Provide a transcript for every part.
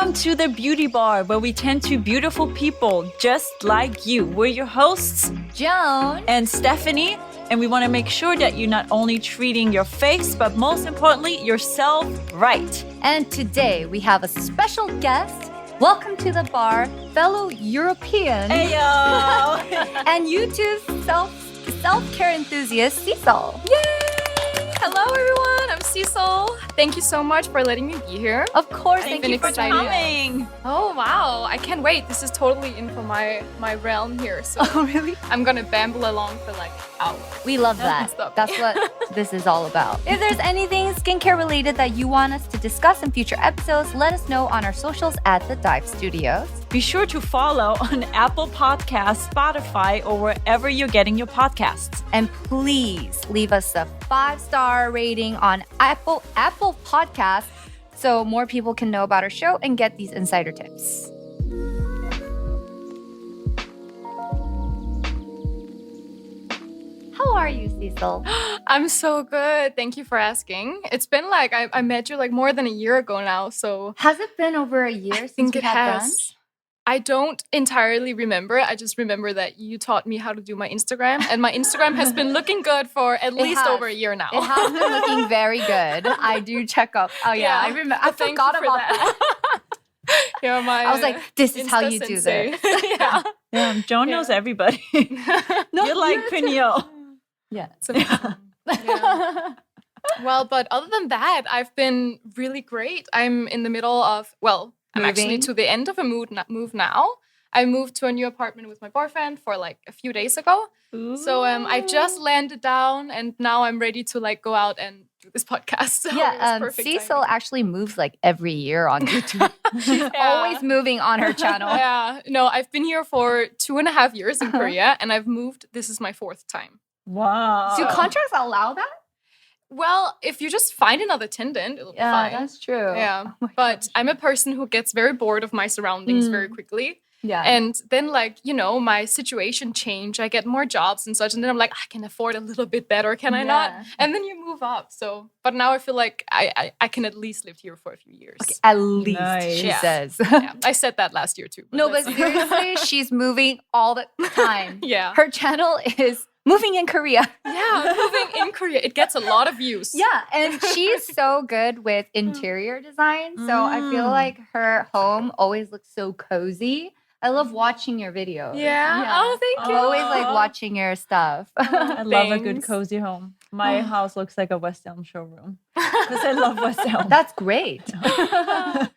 Welcome to the Beauty Bar, where we tend to beautiful people just like you. We're your hosts, Joan and Stefanie, and we want to make sure that you're not only treating your face, but most importantly, yourself right. And today we have a special guest. Welcome to the bar, fellow European Heyo! and YouTube self-care enthusiast, SISSEL. Yay! Hello, everyone. I'm SISSEL. Thank you so much for letting me be here. Of course, Thank you for coming. Oh, wow. I can't wait. This is totally in for my realm here. So Oh, really? I'm going to bamble along for like hours. We love that. Stop. That's what this is all about. If there's anything skincare related that you want us to discuss in future episodes, let us know on our socials at The Dive Studios. Be sure to follow on Apple Podcasts, Spotify, or wherever you're getting your podcasts. And please leave us a 5-star rating on Apple Podcasts so more people can know about our show and get these insider tips. How are you, SISSEL? I'm so good. Thank you for asking. It's been like, I met you like more than a year ago now. So Has it been over a year since we had brunch? I don't entirely remember. I just remember that you taught me how to do my Instagram. And my Instagram has been looking good for at least over a year now. It has been looking very good. I do check up. Oh, yeah. I remember. I forgot about that. Yeah, I was like, this is how you do this. Yeah. Joan knows everybody. You're like Peniel. Yeah. Yeah. Well, but other than that, I've been really great. I'm in the middle of, I'm actually to the end of a move now. I moved to a new apartment with my boyfriend for like a few days ago. Ooh. So I just landed down and now I'm ready to like go out and do this podcast. So SISSEL actually moves like every year on YouTube. She's always moving on her channel. Yeah. No, I've been here for 2.5 years in Korea and I've moved. This is my 4th time. Wow. Do contracts allow that? Well, if you just find another attendant, it'll be fine. Yeah, that's true. Yeah. Oh but I'm a person who gets very bored of my surroundings very quickly. Yeah. And then like, my situation changed. I get more jobs and such. And then I'm like, I can afford a little bit better. Can I not? And then you move up. So, but now I feel like I can at least live here for a few years. Okay, at least, Nice. she says. Yeah. I said that last year too. But seriously, she's moving all the time. Yeah. Her channel is moving in Korea. Yeah, moving in Korea. It gets a lot of views. Yeah, and she's so good with interior design. So I feel like her home always looks so cozy. I love watching your videos. Yeah. Oh, thank I'm you. always like watching your stuff. I love a good Thanks. cozy home. My house looks like a West Elm showroom because I love West Elm. That's great.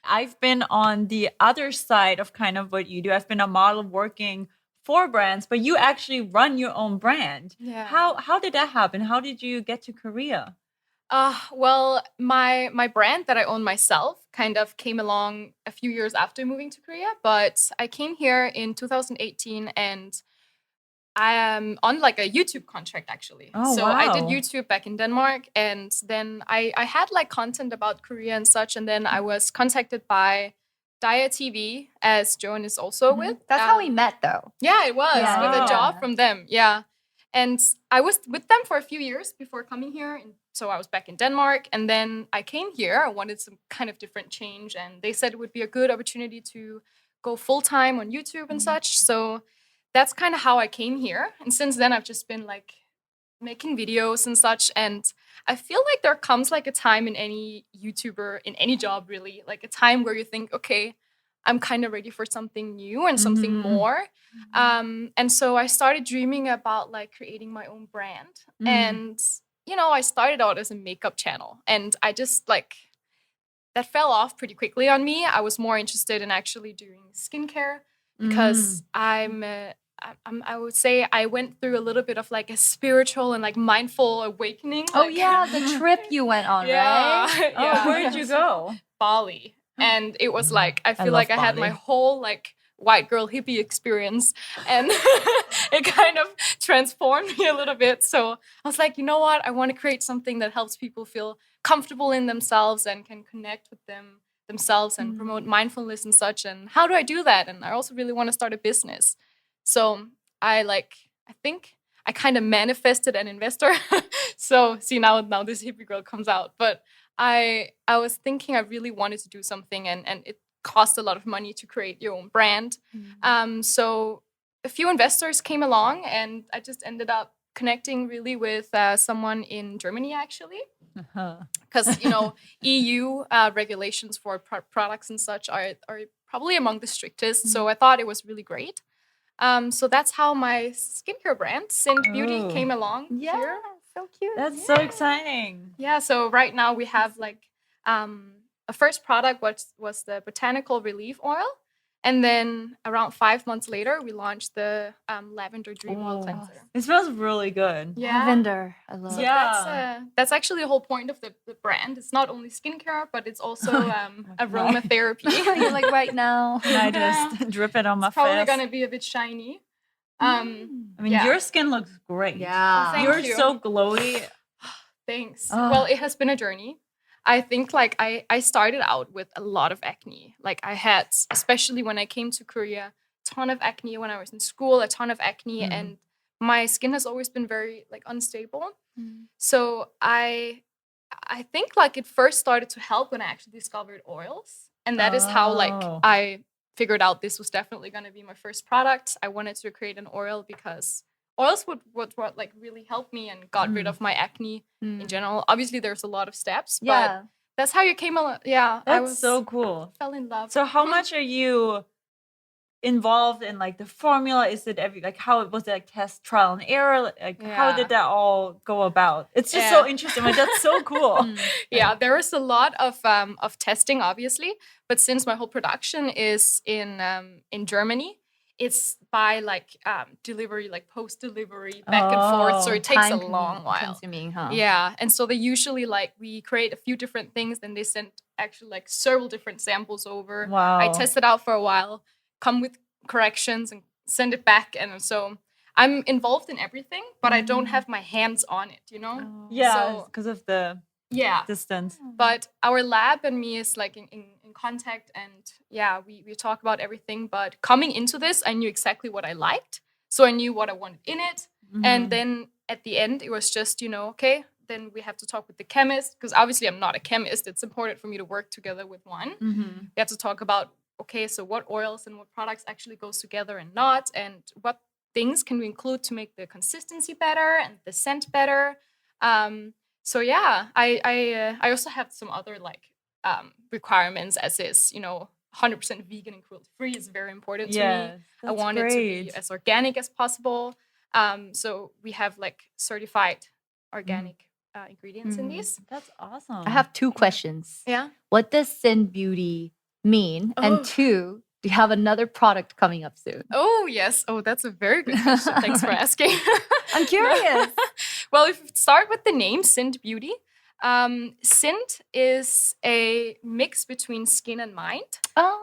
I've been on the other side of kind of what you do. I've been a model working for brands, but you actually run your own brand. Yeah. How did that happen? How did you get to Korea? Well, my brand that I own myself kind of came along a few years after moving to Korea, but I came here in 2018 and I am on like a YouTube contract actually. Oh, so I did wow. YouTube back in Denmark and then I had like content about Korea and such and then I was contacted by Dia TV, as Joan is also with. That's how we met, though. Yeah, it was Yeah. with a job from them. Yeah. And I was with them for a few years before coming here. And so I was back in Denmark. And then I came here. I wanted some kind of different change. And they said it would be a good opportunity to go full time on YouTube and such. So that's kind of how I came here. And since then, I've just been like making videos and such. And I feel like there comes like a time in any YouTuber, in any job really, like a time where you think, okay, I'm kind of ready for something new and something more. And so I started dreaming about like creating my own brand. And, I started out as a makeup channel and I just like, that fell off pretty quickly on me. I was more interested in actually doing skincare because I would say I went through a little bit of like a spiritual and like mindful awakening. Oh, like, yeah, the trip you went on, right? Yeah. Where did you go? Bali. And it was like, I feel love like I had Bali. my whole like white girl hippie experience and it kind of transformed me a little bit. So I was like, you know what? I want to create something that helps people feel comfortable in themselves and can connect with themselves and promote mindfulness and such. And how do I do that? And I also really want to start a business. So I think I kind of manifested an investor. So see now this hippie girl comes out. But I was thinking I really wanted to do something and cost a lot of money to create your own brand. So a few investors came along, and I just ended up connecting really with someone in Germany, actually. Because, EU regulations for products and such are probably among the strictest. So I thought it was really great. So that's how my skincare brand, Scent Beauty, came along here. So cute. That's so exciting. Yeah, so right now we have like a first product was the botanical relief oil. And then around 5 months later, we launched the lavender dream oil cleanser. It smells really good. Yeah. Lavender. I love it. Yeah. That's actually the whole point of the brand. It's not only skincare, but it's also aromatherapy. You're like right now. And I just drip it on my face. Probably gonna be a bit shiny. I mean, your skin looks great. Yeah. Thank You're you. so glowy. Thanks. Oh. Well, it has been a journey. I think like I started out with a lot of acne. Like I had, especially when I came to Korea, a ton of acne when I was in school, a ton of acne, and my skin has always been very like unstable. So I think like it first started to help when I actually discovered oils, and that is how like I figured out this was definitely going to be my first product. I wanted to create an oil because oils would like really help me and got rid of my acne in general. Obviously, there's a lot of steps, but that's how you came along. Yeah, That's so cool. Fell in love. So how much are you involved in like the formula? Is it how was it like test, trial and error? Like how did that all go about? It's just so interesting. Like that's so cool. Yeah, there was a lot of testing, obviously, but since my whole production is in Germany, it's by like delivery, like post delivery, back and forth. So it takes a long while. Consuming, huh? Yeah, and so they usually like we create a few different things, then they send actually like several different samples over. Wow. I test it out for a while, come with corrections, and send it back. And so I'm involved in everything, but I don't have my hands on it. Yeah, because of the distance. But our lab and me is like in contact, and we talk about everything. But coming into this, I knew exactly what I liked, so I knew what I wanted in it. And then at the end, it was just okay, then we have to talk with the chemist, because obviously I'm not a chemist. It's important for me to work together with one. We have to talk about so what oils and what products actually goes together and not, and what things can we include to make the consistency better and the scent better. So yeah, I also have some other like requirements, as is 100% vegan and cruelty free is very important to me. I want it to be as organic as possible. So we have like certified organic ingredients in these. That's awesome. I have 2 questions. Yeah. What does Scent Beauty mean? And 2, do you have another product coming up soon? Oh, yes. Oh, that's a very good question. Thanks for asking. I'm curious. Well, if we start with the name, Scent Beauty. Scent is a mix between skin and mind.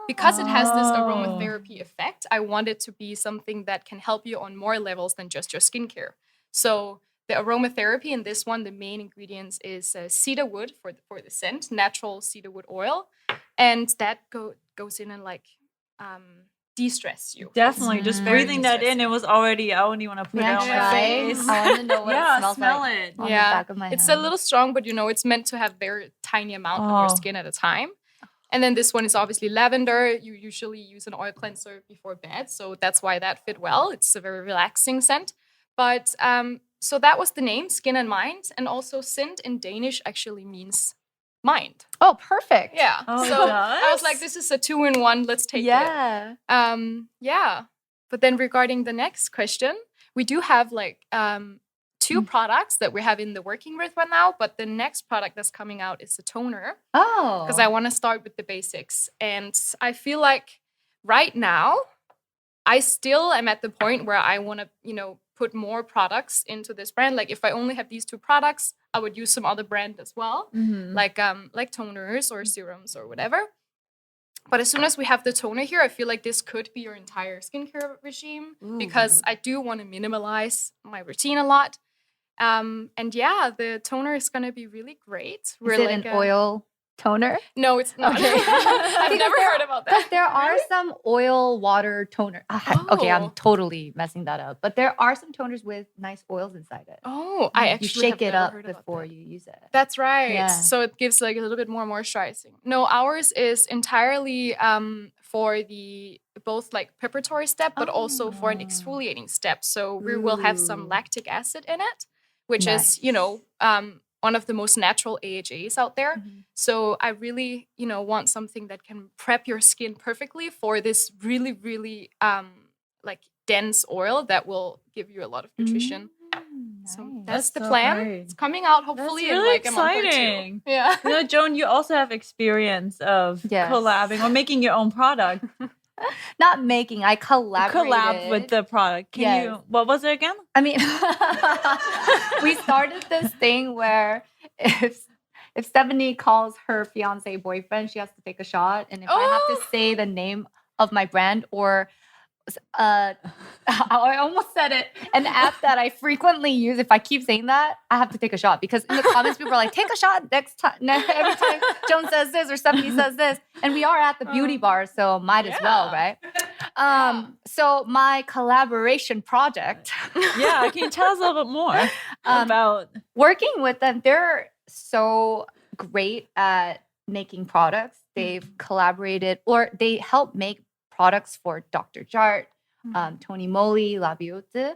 Because it has this aromatherapy effect, I want it to be something that can help you on more levels than just your skincare. So the aromatherapy in this one, the main ingredients is cedar wood for the scent, natural cedar wood oil. And that goes in and like de-stress you. Definitely. Just breathing that in, it was already, I wouldn't even want to put it on my face. I want to know what it smells smell like it. on the back of my It's hand. a little strong, but it's meant to have very tiny amount on your skin at a time. And then this one is obviously lavender. You usually use an oil cleanser before bed, so that's why that fit well. It's a very relaxing scent. But so that was the name, Skin and Mind. And also scent in Danish actually means mind. Oh, perfect. Yeah. Oh, so it does? I was like, this is a 2-in-1. Let's take it. Yeah. But then regarding the next question, we do have like 2 products that we have in the working with right now. But the next product that's coming out is a toner. Oh. Because I want to start with the basics. And I feel like right now, I still am at the point where I want to, put more products into this brand. Like if I only have these 2 products, I would use some other brand as well, like toners or serums or whatever. But as soon as we have the toner here, I feel like this could be your entire skincare regime, because I do want to minimalize my routine a lot. And the toner is going to be really great. Is it an oil toner? No, it's not. Okay. I've never heard about that. But there are some oil water toner. Okay, I'm totally messing that up. But there are some toners with nice oils inside it. Oh, I actually you shake have it never up heard about before that. you use it. That's right. Yeah. So it gives like a little bit more moisturizing. No, ours is entirely for the both like preparatory step, but also for an exfoliating step. So we will have some lactic acid in it, which is, one of the most natural AHAs out there. Mm-hmm. So I really, want something that can prep your skin perfectly for this really, really like dense oil that will give you a lot of nutrition. So that's the plan. Great. It's coming out hopefully That's really in like a month or exciting. two. Yeah. Joan, you also have experience of collabing or making your own product. Not making, I collaborated. Collab with the product. Can you, what was it again? I mean, we started this thing where if Stefanie calls her fiance boyfriend, she has to take a shot. And if I have to say the name of my brand or I almost said it, an app that I frequently use, if I keep saying that, I have to take a shot because in the comments people are like, take a shot next time. Every time Joan says this or Stephanie says this. And we are at the beauty bar, so might as well, right? So my collaboration project. Can you tell us a little bit more about working with them? They're so great at making products. They've collaborated or they help make products for Dr. Jart, Tony Moly, Kbeauty.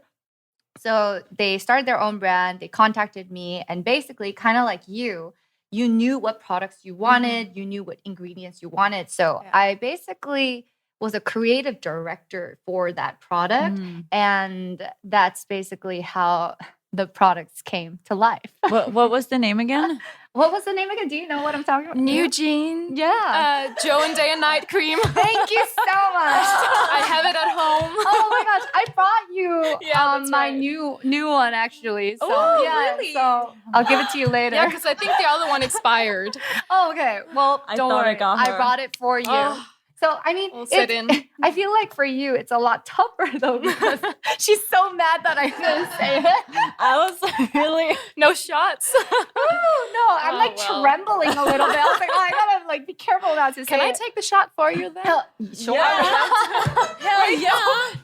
So they started their own brand. They contacted me and basically kind of like you knew what products you wanted. You knew what ingredients you wanted. So I basically was a creative director for that product. And that's basically how the products came to life. What was the name again? What was the name again? Do you know what I'm talking about? Nugene. Yeah. Joan Day and Night Cream. Thank you so much. I have it at home. Oh my gosh. I brought you my new one actually. So, really? So I'll give it to you later. Yeah, because I think the other one expired. Oh, okay. Well, don't worry. I brought it for you. Oh. So, I mean, We'll sit in. I feel like for you, it's a lot tougher though because she's so mad that I didn't say it. I was really no shots. Oh, no, I'm trembling a little bit. I was like, I gotta like be careful not to say Can I it. take the shot for you then? Sure. Hell yeah.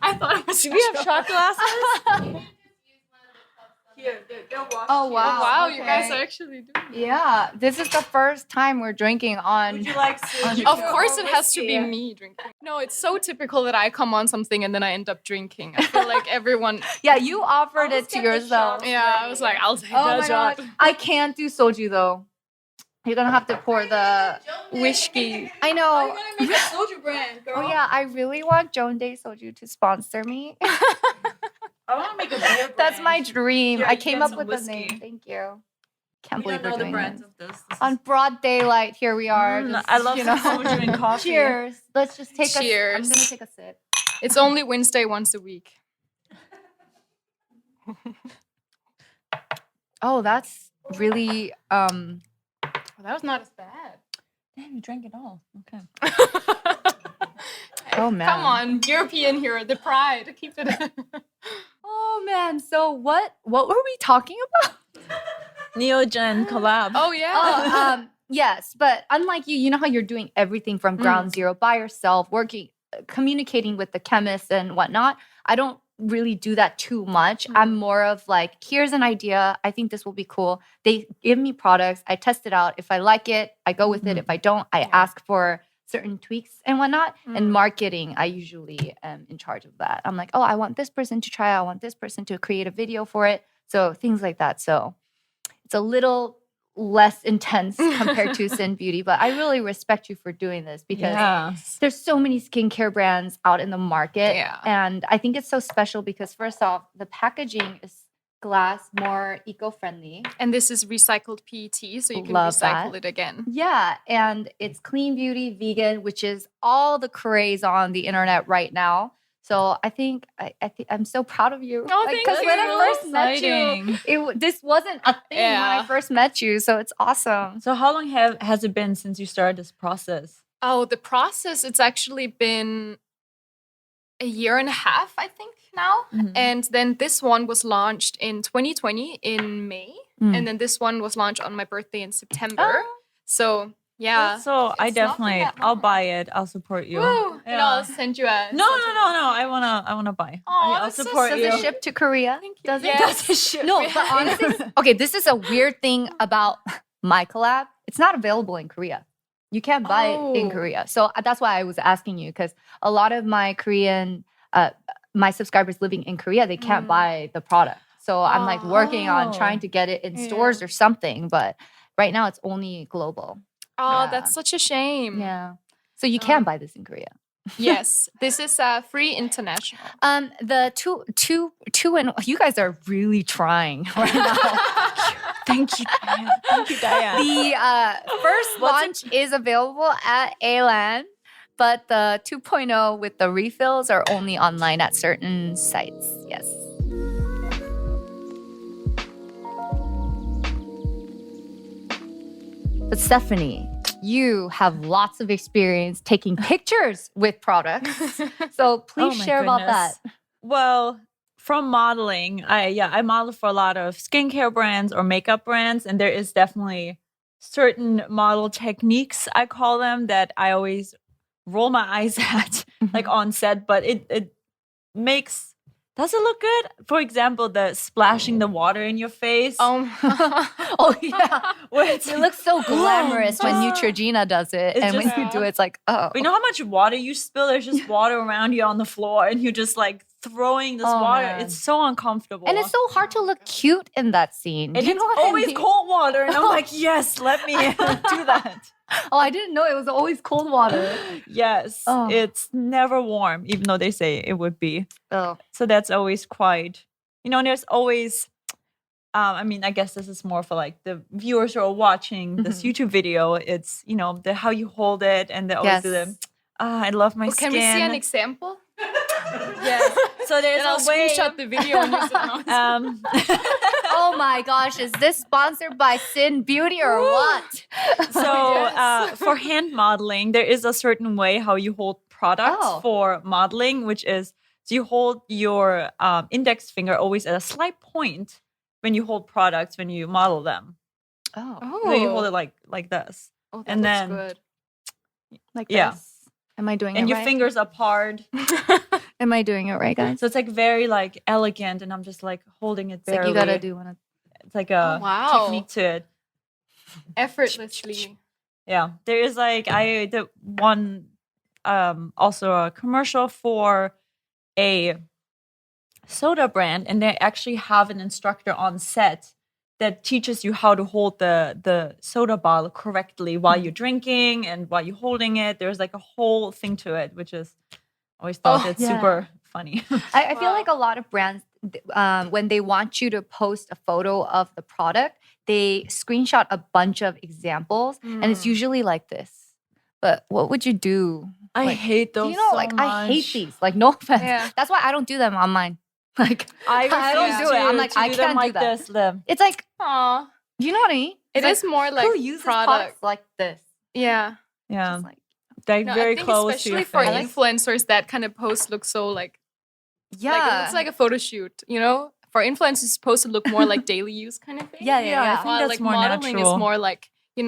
I thought it was. Do we have shot glasses? Oh wow! Wow, okay. you guys are actually doing it. Yeah, this is the first time we're drinking on. Would you like to? Of course, it has to be me drinking. No, it's so typical that I come on something and then I end up drinking. I feel like everyone. Yeah, you offered it to yourself. Yeah, I was like, I'll take Oh that my shot. god, I can't do soju though. You're gonna have to pour the whiskey. I know. Make a soju brand, girl. Oh yeah, I really want Joan Day Soju to sponsor me. I want to make a beer brand. That's my dream. Here, I you came get up some with whiskey. the name. Thank you. Can't We believe don't we're know the doing brands this. of this. On broad daylight, here we are. I love soju and coffee. Cheers. Let's just take Cheers. I'm gonna take a sip. It's only Wednesday once a week. Oh, that's really Well, that was not as bad. Damn, you drank it all. Okay. Oh man. Come on, European here, the pride. Keep it. Oh man. So what were we talking about? Neogen collab. Oh yeah. Yes, but unlike you know how you're doing everything from ground zero by yourself, working, communicating with the chemists and whatnot. I don't really do that too much. I'm more of like, here's an idea. I think this will be cool. They give me products. I test it out. If I like it, I go with it. If I don't, I ask for certain tweaks and whatnot. And marketing, I usually am in charge of that. I'm like, oh, I want this person to try. I want this person to create a video for it. So things like that. So it's a little less intense compared to Sin Beauty, but I really respect you for doing this because there's so many skincare brands out in the market. And I think it's so special because first off, the packaging is glass, more eco-friendly. And this is recycled PET, so you can Love recycle that. it again. Yeah, and it's clean beauty, vegan, which is all the craze on the internet right now. So I think I'm so proud of you. Oh, thank Because when I you. first met you, this wasn't a thing when I first met you. So it's awesome. So how long has it been since you started this process? Oh, the process, it's actually been a year and a half, I think, now. And then this one was launched in 2020 in May. And then this one was launched on my birthday in September. So Yeah. So I It's not definitely, that I'll hard. buy it. I'll support you. Woo! Yeah. And I'll send you a. No. I wanna buy. Aw, I'll that's so support Does you. it ship to Korea? Thank you. Does it? Yes. Does it ship? No, but honestly, okay, this is a weird thing about my collab. It's not available in Korea. You can't buy it in Oh. Korea. So that's why I was asking you, because a lot of my Korean, my subscribers living in Korea, they can't buy the product. So I'm like working on trying to get it in stores or something. But right now it's only global. Oh, Yeah. that's such a shame. Yeah. So you can buy this in Korea. Yes, this is free international. The two and you guys are really trying right now. Thank you, Diane. Thank you, Diane. The first launch is available at ALAN, but the 2.0 with the refills are only online at certain sites. Yes. But Stefanie, you have lots of experience taking pictures with products. So please my share about that. goodness. Well, from modeling, I model for a lot of skincare brands or makeup brands, and there is definitely certain model techniques, I call them, that I always roll my eyes at, like on set, but it makes. Does it look good? For example, the splashing the water in your face. Oh yeah. Where it's It looks so glamorous when Neutrogena does it. It's And when just- you do it, it's like, oh. You know how much water you spill? There's just water around you on the floor, and you're just like throwing this Oh, water. man. It's so uncomfortable. And it's so hard to look cute in that scene. And You it's know what I always mean? cold water, and I'm like, yes, let me do that. Oh, I didn't know it was always cold water. Yes, Oh. it's never warm, even though they say it would be. Oh. So that's always quite, and there's always, I mean, I guess this is more for like the viewers who are watching this YouTube video. It's, the how you hold it, and they always do the, I love my skin. Can we see an example? Yes. So there's And I'll a way. screenshot the video and use it on. Oh my gosh, is this sponsored by Kbeauty or what? So for hand modeling, there is a certain way how you hold products for modeling, which is so you hold your index finger always at a slight point when you hold products when you model them. Oh. So you hold it like this. Oh, that and looks then- good. Like Yeah. this. Am I doing And it your right? fingers apart. Am I doing it right, guys? So it's like very like elegant, and I'm just like holding it It's like barely. you gotta do one of It's like a wow. technique to it. Effortlessly. Yeah, there is like I did one also a commercial for a soda brand, and they actually have an instructor on set that teaches you how to hold the soda bottle correctly while you're drinking and while you're holding it. There's like a whole thing to it, which is I always thought it's super funny. I feel like a lot of brands, when they want you to post a photo of the product, they screenshot a bunch of examples, and it's usually like this. But what would you do? I Like, hate those. So I hate much. these. Like, no offense. Yeah. That's why I don't do them on mine. Like, I don't refuse do it. I'm to- like, to I do them can't like do that. this. Them. It's like, Aw. you know what I mean? It It's is more like who uses product. products like this? Yeah. Yeah, Just like, like No, very I think close. especially to for your face. influencers, that kind of post looks so like yeah. it looks like a photo shoot, For influencers, it's supposed to look more like daily use kind of thing. Yeah, yeah, yeah. I think While that's like more modeling natural. is more like, I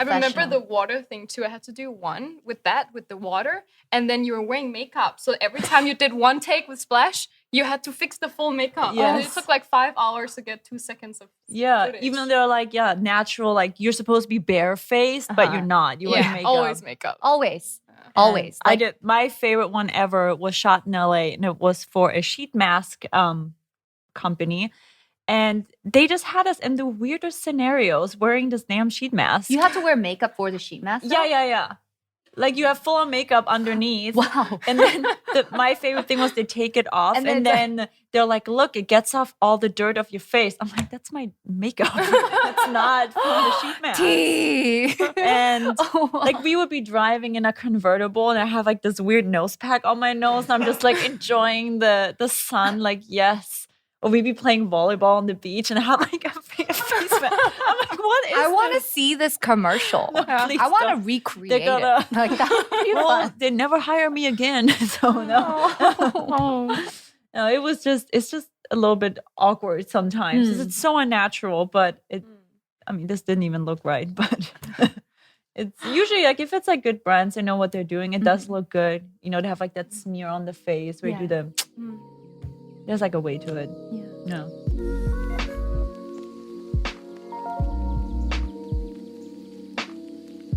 remember the Professional. water thing too. I had to do one with the water, and then you were wearing makeup. So every time you did one take with splash, you had to fix the full makeup. And it Yes. took like 5 hours to get 2 seconds of Yeah, footage. even though they're like, natural, like you're supposed to be barefaced, but you're not. You wear makeup. always makeup. Always. And Always. I Like, did. My favorite one ever was shot in LA, and it was for a sheet mask company. And they just had us in the weirdest scenarios wearing this damn sheet mask. you have to wear makeup for the sheet mask? Yeah. Like you have full on makeup underneath. Wow. And then my favorite thing was they take it off, And and then then they're like, "Look, it gets off all the dirt off your face." I'm like, "That's my makeup. That's not from the sheet mask." Tea. And Oh, like we would be driving in a convertible, and I have like this weird nose pack on my nose, and I'm just like enjoying the sun. Like yes. Or we'd be playing volleyball on the beach, and I have like a face mask. I'm like, what is I want to this? see this commercial. No, please I want to don't. recreate They're gonna- it. Like that would be Well, fun. they never hire me again. So no. No, it's just a little bit awkward sometimes. 'Cause It's so unnatural, but this didn't even look right. But It's usually like if it's like good brands, they know what they're doing. It does look good. You know, they have like that smear on the face where you do the. There's like a way to it. Yeah.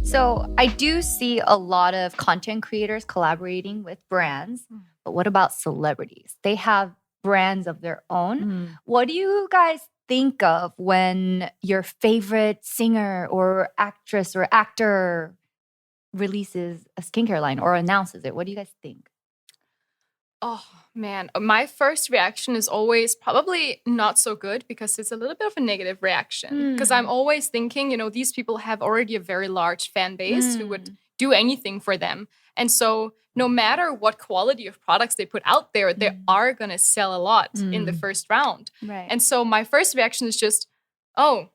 So I do see a lot of content creators collaborating with brands, but what about celebrities? They have brands of their own. What do you guys think of when your favorite singer or actress or actor releases a skincare line or announces it? What do you guys think? Oh man, my first reaction is always probably not so good because it's a little bit of a negative reaction. Because I'm always thinking, you know, these people have already a very large fan base who would do anything for them. And so no matter what quality of products they put out there, they are going to sell a lot in the first round. Right. And so my first reaction is just, oh,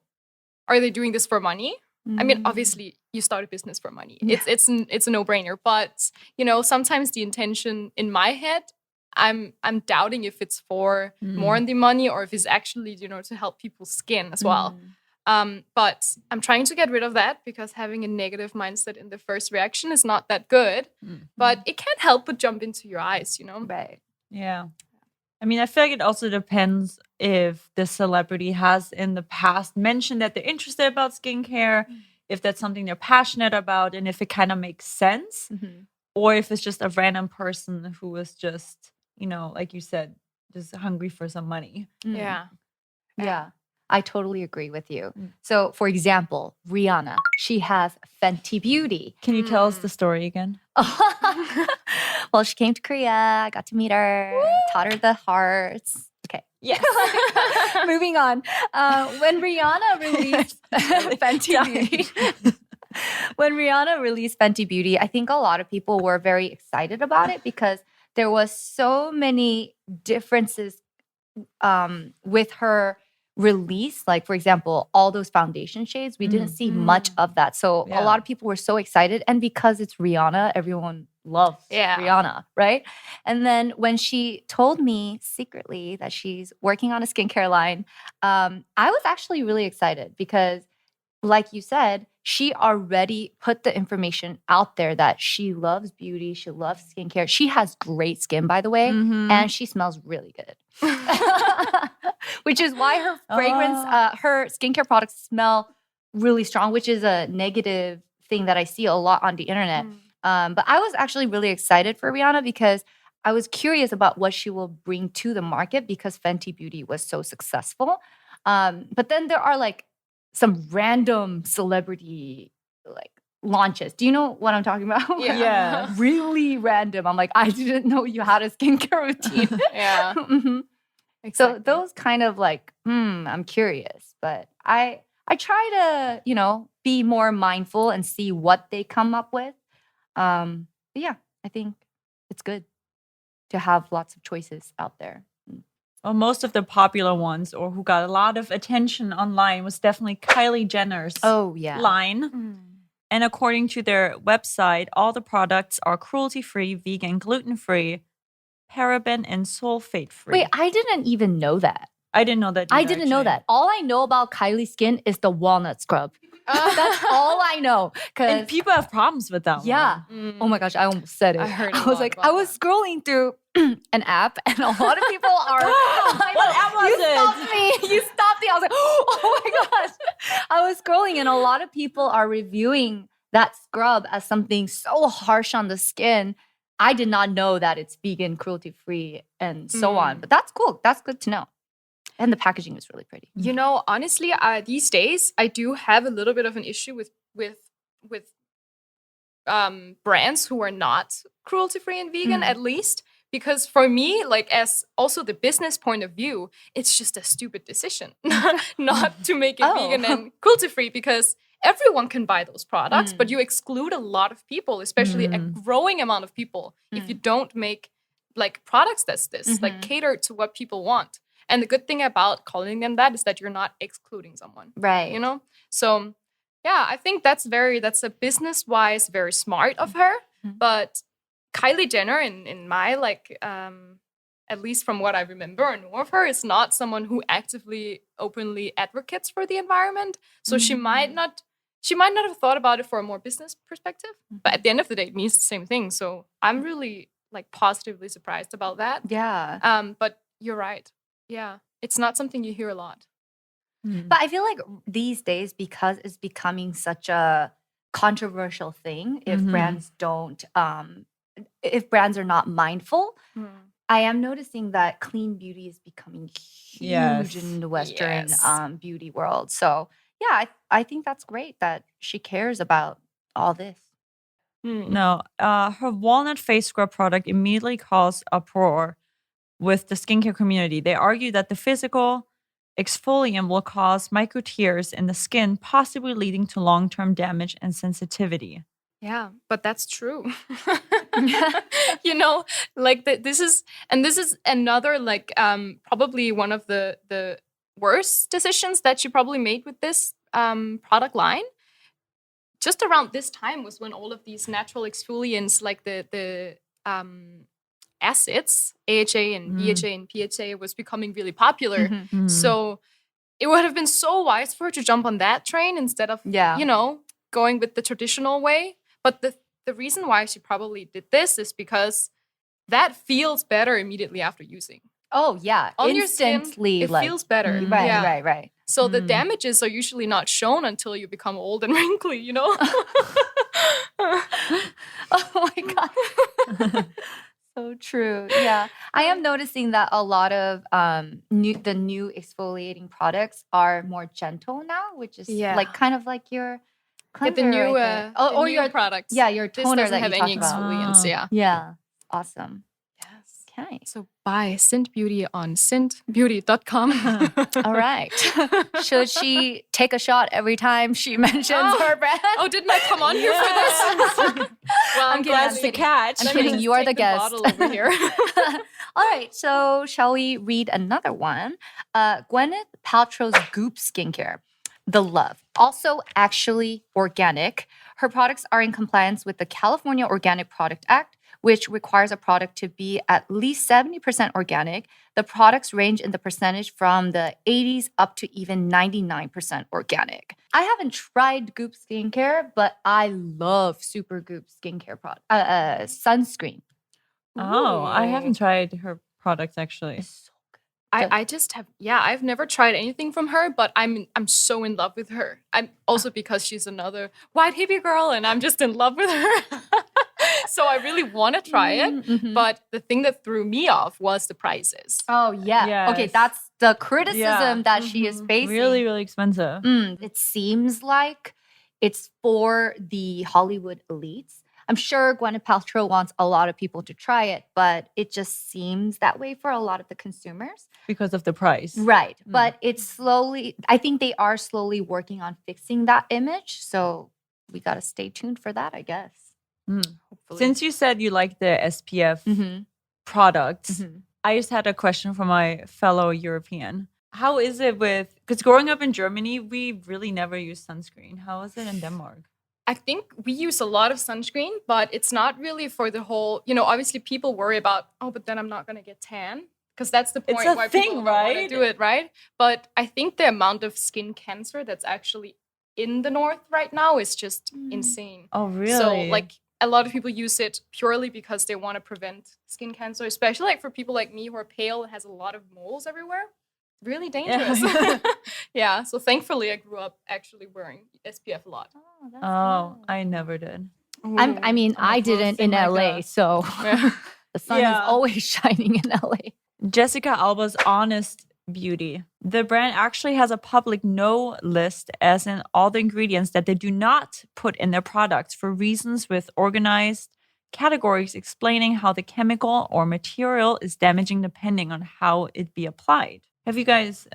are they doing this for money? I mean, obviously, you start a business for money. It's a no-brainer. But you know, sometimes the intention in my head, I'm doubting if it's for more than the money or if it's actually, you know, to help people's skin as well. But I'm trying to get rid of that because having a negative mindset in the first reaction is not that good. But it can't help but jump into your eyes, you know? Right. Yeah. I mean, I feel like it also depends if the celebrity has in the past mentioned that they're interested about skincare, if that's something they're passionate about, and if it kind of makes sense, or if it's just a random person who is just, you know, like you said, just hungry for some money. Yeah. Yeah, I totally agree with you. So, for example, Rihanna, she has Fenty Beauty. Can you tell us the story again? Well, she came to Korea. I got to meet her, taught her the hearts. Okay. Yes. Moving on. When Rihanna released Fenty Beauty, when Rihanna released Fenty Beauty, I think a lot of people were very excited about it because there was so many differences with her release. Like, for example, all those foundation shades, we didn't see much of that. So a lot of people were so excited. And because it's Rihanna, everyone loves Rihanna, right? And then when she told me secretly that she's working on a skincare line, I was actually really excited because, like you said, she already put the information out there that she loves beauty, she loves skincare. She has great skin, by the way, and she smells really good. Which is why her fragrance, her skincare products smell really strong, which is a negative thing that I see a lot on the internet. But I was actually really excited for Rihanna because I was curious about what she will bring to the market because Fenty Beauty was so successful. But then there are like some random celebrity like launches. Do you know what I'm talking about? Yeah. Really random. I'm like, I didn't know you had a skincare routine. Yeah. So those kind of like, I'm curious, but I try to, you know, be more mindful and see what they come up with. But yeah, I think it's good to have lots of choices out there. Well, most of the popular ones or who got a lot of attention online was definitely Kylie Jenner's line. And according to their website, all the products are cruelty-free, vegan, gluten-free, paraben, and sulfate-free. Wait, I didn't even know that. I didn't know that either, I didn't know that. All I know about Kylie's skin is the walnut scrub. That's all I know. And people have problems with that one. Oh my gosh, I almost said it. I heard I was like, I was scrolling through an app and a lot of people are What app was you it? stopped me. You stopped me. I was like, oh my gosh. I was scrolling and a lot of people are reviewing that scrub as something so harsh on the skin. I did not know that it's vegan, cruelty-free, and so on. But that's cool. That's good to know. And the packaging is really pretty. You know, honestly, these days I do have a little bit of an issue with brands who are not cruelty-free and vegan, at least. Because for me, like as also the business point of view, it's just a stupid decision not to make it vegan and cruelty-free because everyone can buy those products, but you exclude a lot of people, especially a growing amount of people, if you don't make like products that's like cater to what people want. And the good thing about calling them that is that you're not excluding someone. Right. You know? So yeah, I think that's a business-wise very smart of her. But Kylie Jenner, in my like at least from what I remember or know of her, is not someone who actively, openly advocates for the environment. So she might not she might not have thought about it for a more business perspective, but at the end of the day, it means the same thing. So I'm really like positively surprised about that. Yeah. But you're right. Yeah, it's not something you hear a lot. But I feel like these days, because it's becoming such a controversial thing, if brands don't, if brands are not mindful, I am noticing that clean beauty is becoming huge in the Western beauty world. So yeah, I think that's great that she cares about all this. No, her walnut face scrub product immediately caused uproar with the skincare community. They argue that the physical exfoliant will cause micro tears in the skin, possibly leading to long-term damage and sensitivity. Yeah, but that's true. You know, like this is another like probably one of the worst decisions that she probably made with this product line. Just around this time was when all of these natural exfoliants, like the acids, AHA and BHA and PHA, was becoming really popular. So it would have been so wise for her to jump on that train instead of, you know, going with the traditional way. But the reason why she probably did this is because that feels better immediately after using. Oh, yeah. On Instantly, your skin, it feels better. Right. So the damages are usually not shown until you become old and wrinkly, you know? Oh my God. So true. Yeah. I am noticing that a lot of the new exfoliating products are more gentle now, which is like kind of like your cleanser. The new products. Yeah, your This toner doesn't that have you any talked about. exfoliants. Yeah. Awesome. Yes. Okay. So buy Scent Beauty on scentbeauty.com. All right. Should she take a shot every time she mentions her brand? Oh, didn't I come on here for this? Well, I'm glad to catch. I'm kidding. You are the guest. Bottle over here. All right. So shall we read another one? Gwyneth Paltrow's Goop Skincare. The Love. Also actually organic. Her products are in compliance with the California Organic Product Act, which requires a product to be at least 70% organic. The products range in the percentage from the 80s up to even 99% organic. I haven't tried Goop Skincare, but I love Super Goop Skincare product sunscreen. Oh, I haven't tried her products actually. It's so good. I just have, I've never tried anything from her, but I'm so in love with her. I'm also because she's another white hippie girl and I'm just in love with her. So I really want to try it. But the thing that threw me off was the prices. Oh, yeah. Yes. Okay, that's the criticism that she is facing. Really, really expensive. It seems like it's for the Hollywood elites. I'm sure Gwyneth Paltrow wants a lot of people to try it, but it just seems that way for a lot of the consumers. Because of the price. Right. But it's slowly, I think they are slowly working on fixing that image. So we got to stay tuned for that, I guess. Hopefully. Since you said you like the SPF products, I just had a question for my fellow European. How is it with, because growing up in Germany, we really never use sunscreen. How is it in Denmark? I think we use a lot of sunscreen, but it's not really for the whole, you know, obviously people worry about, oh, but then I'm not going to get tan. Because that's the point why people don't want to do it, right? But I think the amount of skin cancer that's actually in the north right now is just insane. Oh, really? So, like, a lot of people use it purely because they want to prevent skin cancer, especially like for people like me who are pale and has a lot of moles everywhere. Really dangerous. Yeah. So thankfully, I grew up actually wearing SPF a lot. Oh, I never did. I mean, I didn't in LA, so the sun is always shining in LA. Jessica Alba's Honest Beauty. The brand actually has a public no list, as in all the ingredients that they do not put in their products for reasons with organized categories explaining how the chemical or material is damaging depending on how it be applied. Have you guys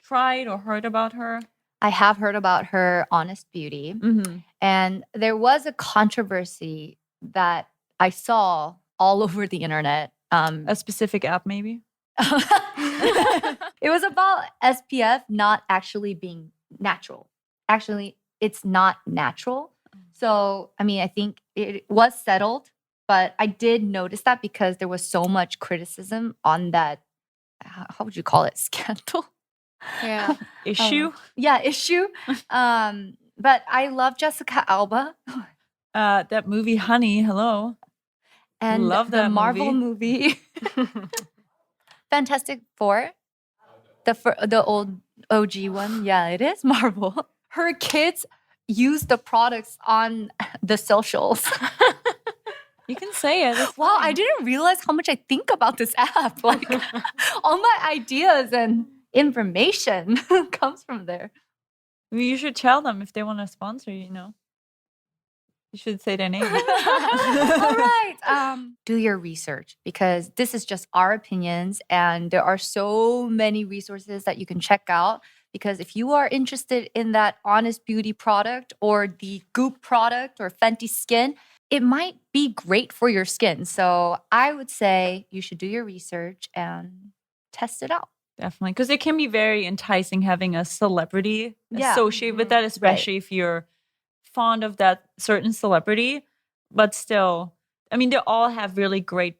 tried or heard about her? I have heard about her Honest Beauty. And there was a controversy that I saw all over the internet. A specific app, maybe? It was about SPF not actually being natural. Actually, it's not natural. So, I mean, I think it was settled, but I did notice that because there was so much criticism on that, how would you call it, scandal? Yeah. Issue? Issue. But I love Jessica Alba That movie, Honey, hello. and Love the that Marvel movie Fantastic Four. The old OG one. Yeah, it is Marvel. Her kids use the products on the socials. You can say it. It's Wow, fine. I didn't realize how much I think about this app. Like all my ideas and information comes from there. You should tell them if they want to sponsor you, You should say their name. All right. Do your research because this is just our opinions, and there are so many resources that you can check out. Because if you are interested in that Honest Beauty product or the Goop product or Fenty Skin, it might be great for your skin. So I would say you should do your research and test it out. Definitely. Because it can be very enticing having a celebrity Yeah. associated with that, especially if you're fond of that certain celebrity. But still, I mean, they all have really great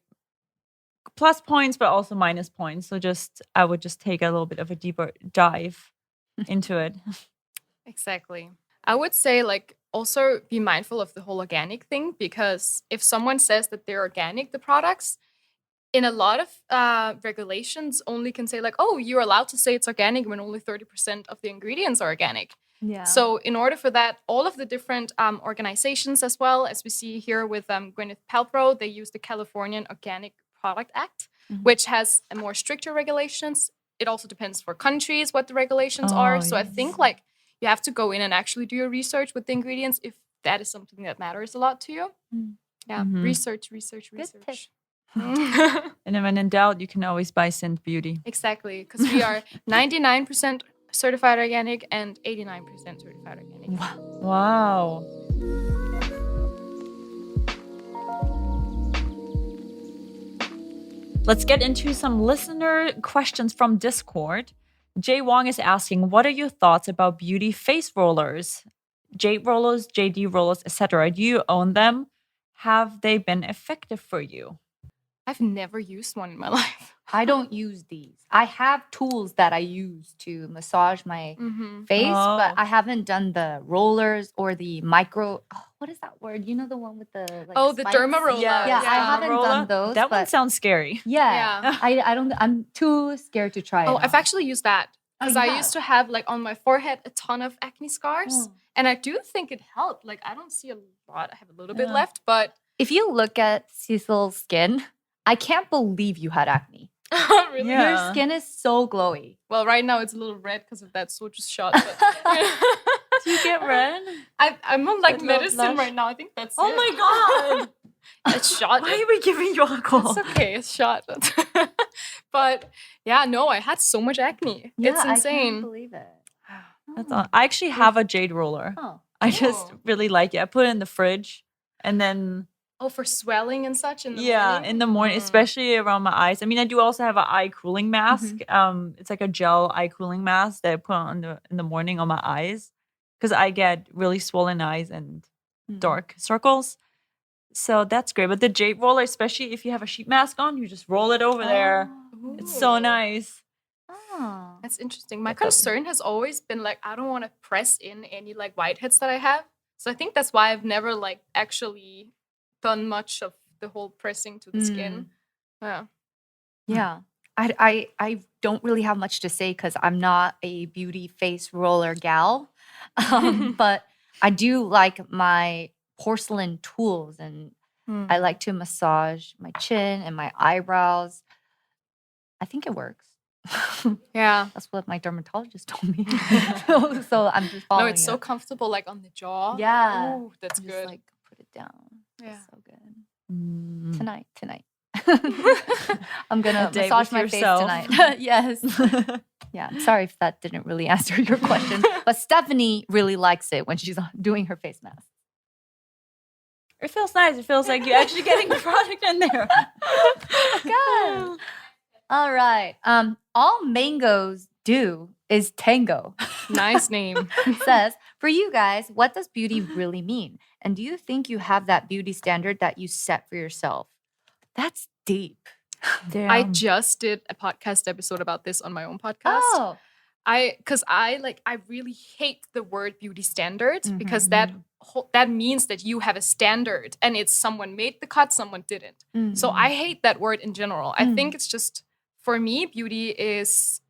plus points, but also minus points. So I would just take a little bit of a deeper dive into it. Exactly. I would say also be mindful of the whole organic thing, because if someone says that they're organic, the products, in a lot of regulations only can say oh, you're allowed to say it's organic when only 30% of the ingredients are organic. Yeah. So in order for that, all of the different organizations, as well as we see here with Gwyneth Paltrow, they use the Californian Organic Product Act, which has a more stricter regulations. It also depends for countries what the regulations are. So I think you have to go in and actually do your research with the ingredients if that is something that matters a lot to you. Yeah, research. Good tip. And then when in doubt, you can always buy Scent Beauty. Exactly, because we are 99% certified organic and 89% certified organic. Wow. Let's get into some listener questions from Discord. Jay Wong is asking, what are your thoughts about beauty face rollers? Jade rollers, JD rollers, etc. Do you own them? Have they been effective for you? I've never used one in my life. I don't use these. I have tools that I use to massage my face, but I haven't done the rollers or the micro. Oh, what is that word? You know the one with the the spikes? derma roller. Yeah, I haven't done those. That one sounds scary. Yeah. I don't. I'm too scared to try it. I've actually used that because I you used to have on my forehead a ton of acne scars, and I do think it helped. I don't see a lot. I have a little bit left, but if you look at Cecil's skin, I can't believe you had acne. Really? Yeah. Your skin is so glowy. Well, right now it's a little red because of that soju shot. But, Do you get red? I'm on medicine right now. I think that's oh it. my god! It's shot. Why are we giving you alcohol? It's okay. It's shot. But yeah, no, I had so much acne. Yeah, it's insane. I can't believe it. That's all. I actually have a jade roller. Oh. I just really like it. I put it in the fridge and then for swelling and such in the morning? In the morning, especially around my eyes. I mean, I do also have an eye cooling mask. It's like a gel eye cooling mask that I put on in the morning on my eyes because I get really swollen eyes and dark circles. So that's great. But the jade roller, especially if you have a sheet mask on, you just roll it over there. It's so nice. Oh. That's interesting. My concern has always been I don't want to press in any whiteheads that I have. So I think that's why I've never actually done much of the whole pressing to the skin. Yeah. I don't really have much to say because I'm not a beauty face roller gal. But I do like my porcelain tools, and I like to massage my chin and my eyebrows. I think it works. Yeah. That's what my dermatologist told me. So I'm just following it's so comfortable on the jaw. Yeah. Ooh, that's good. Just put it down. Yeah. It's so good. Tonight. I'm gonna massage my face tonight. Yes. Yeah. Sorry if that didn't really answer your question, but Stefanie really likes it when she's doing her face mask. It feels nice. It feels like you're actually getting the product in there. Good. All right. All mangoes do is tango. Nice name. Says, for you guys, what does beauty really mean? And do you think you have that beauty standard that you set for yourself? That's deep. Damn. I just did a podcast episode about this on my own podcast. Oh. because I really hate the word beauty standards because that means that you have a standard and it's someone made the cut, someone didn't. So I hate that word in general. I think it's just, for me, beauty is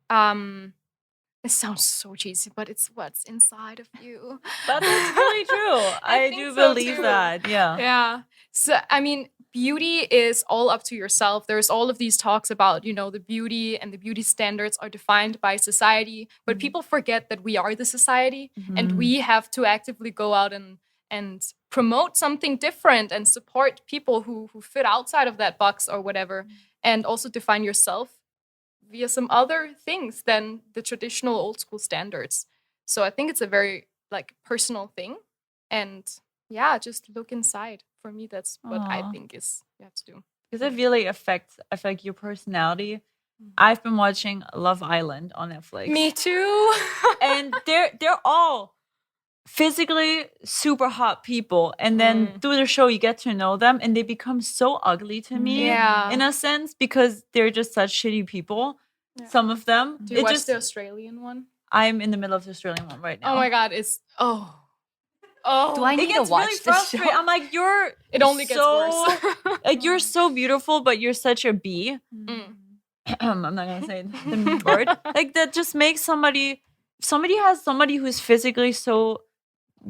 it sounds so cheesy, but it's what's inside of you. But that's really true. I think do so believe too. that. Yeah. Yeah. So, I mean, beauty is all up to yourself. There's all of these talks about, the beauty and the beauty standards are defined by society, but people forget that we are the society and we have to actively go out and promote something different and support people who fit outside of that box or whatever, and also define yourself via some other things than the traditional old school standards. So I think it's a very personal thing. And yeah, just look inside. For me, that's what I think is you have to do. Because it really affects your personality. I've been watching Love Island on Netflix. Me too. And they're all physically super hot people, and then through the show you get to know them and they become so ugly to me in a sense because they're just such shitty people. Some of them. Do you watch the Australian one? I'm in the middle of the Australian one right now. Oh my god, it's do I need to watch really this show? I'm like, it only gets worse. Like, you're so beautiful, but you're such a bee. I'm not gonna say the word. Like, that just makes somebody has somebody who's physically so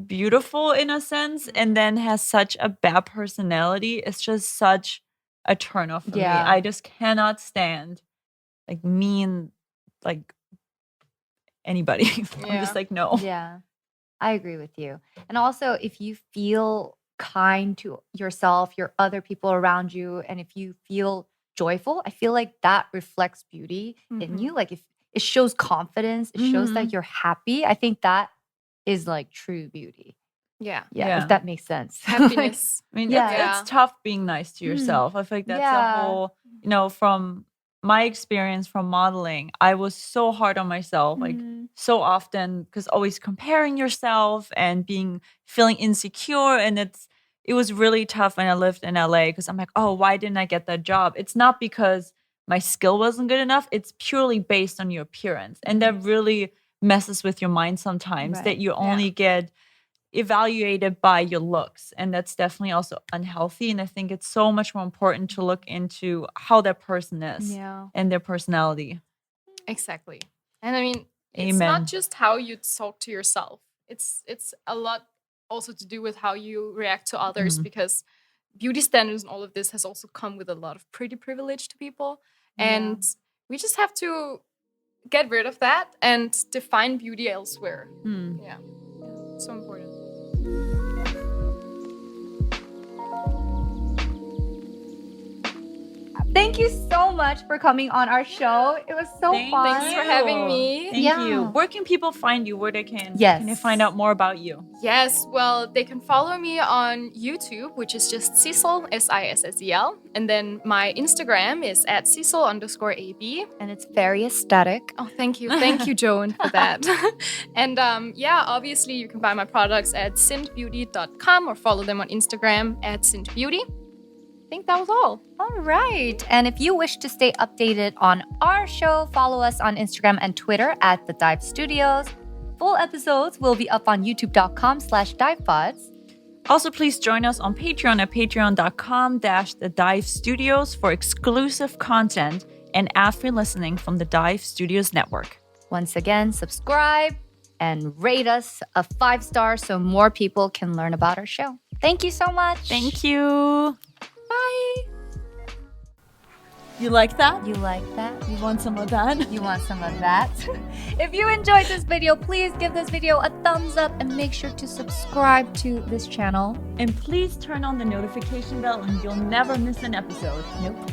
beautiful in a sense and then has such a bad personality. It's just such a turn off for me. I just cannot stand mean anybody. I'm just like, no. Yeah, I agree with you. And also, if you feel kind to yourself, your other people around you, and if you feel joyful, I feel like that reflects beauty in you. Like, if it shows confidence, it shows that you're happy. I think that is true beauty. Yeah. If that makes sense. Happiness. I mean, it's tough being nice to yourself. I feel like that's a whole, from my experience from modeling, I was so hard on myself, so often, because always comparing yourself and feeling insecure. And it was really tough when I lived in LA because I'm like, oh, why didn't I get that job? It's not because my skill wasn't good enough. It's purely based on your appearance. And that really messes with your mind sometimes, that you only get evaluated by your looks, and that's definitely also unhealthy. And I think it's so much more important to look into how that person is and their personality. Exactly. And I mean, it's not just how you talk to yourself. It's a lot also to do with how you react to others, because beauty standards and all of this has also come with a lot of pretty privilege to people, and we just have to get rid of that and define beauty elsewhere. Yeah, so important. Thank you so much for coming on our show. It was so fun. Thanks for having me. Thank you. Where can people find you? Where can they find out more about you? Yes, well, they can follow me on YouTube, which is just SISSEL, SISSEL. And then my Instagram is at @SISSEL_AB. And it's very aesthetic. Oh, thank you. Thank you, Joan, for that. And obviously you can buy my products at scintbeauty.com or follow them on Instagram at scintbeauty. I think that was all. All right. And if you wish to stay updated on our show, follow us on Instagram and Twitter at The Dive Studios. Full episodes will be up on youtube.com/divepods. Also, please join us on Patreon at patreon.com/The Dive Studios for exclusive content and ad-free listening from the Dive Studios network. Once again, subscribe and rate us a 5-star so more people can learn about our show. Thank you so much. Thank you. Bye. You like that? You like that? You want some of that? You want some of that? If you enjoyed this video, please give this video a thumbs up and make sure to subscribe to this channel. And please turn on the notification bell and you'll never miss an episode. Nope.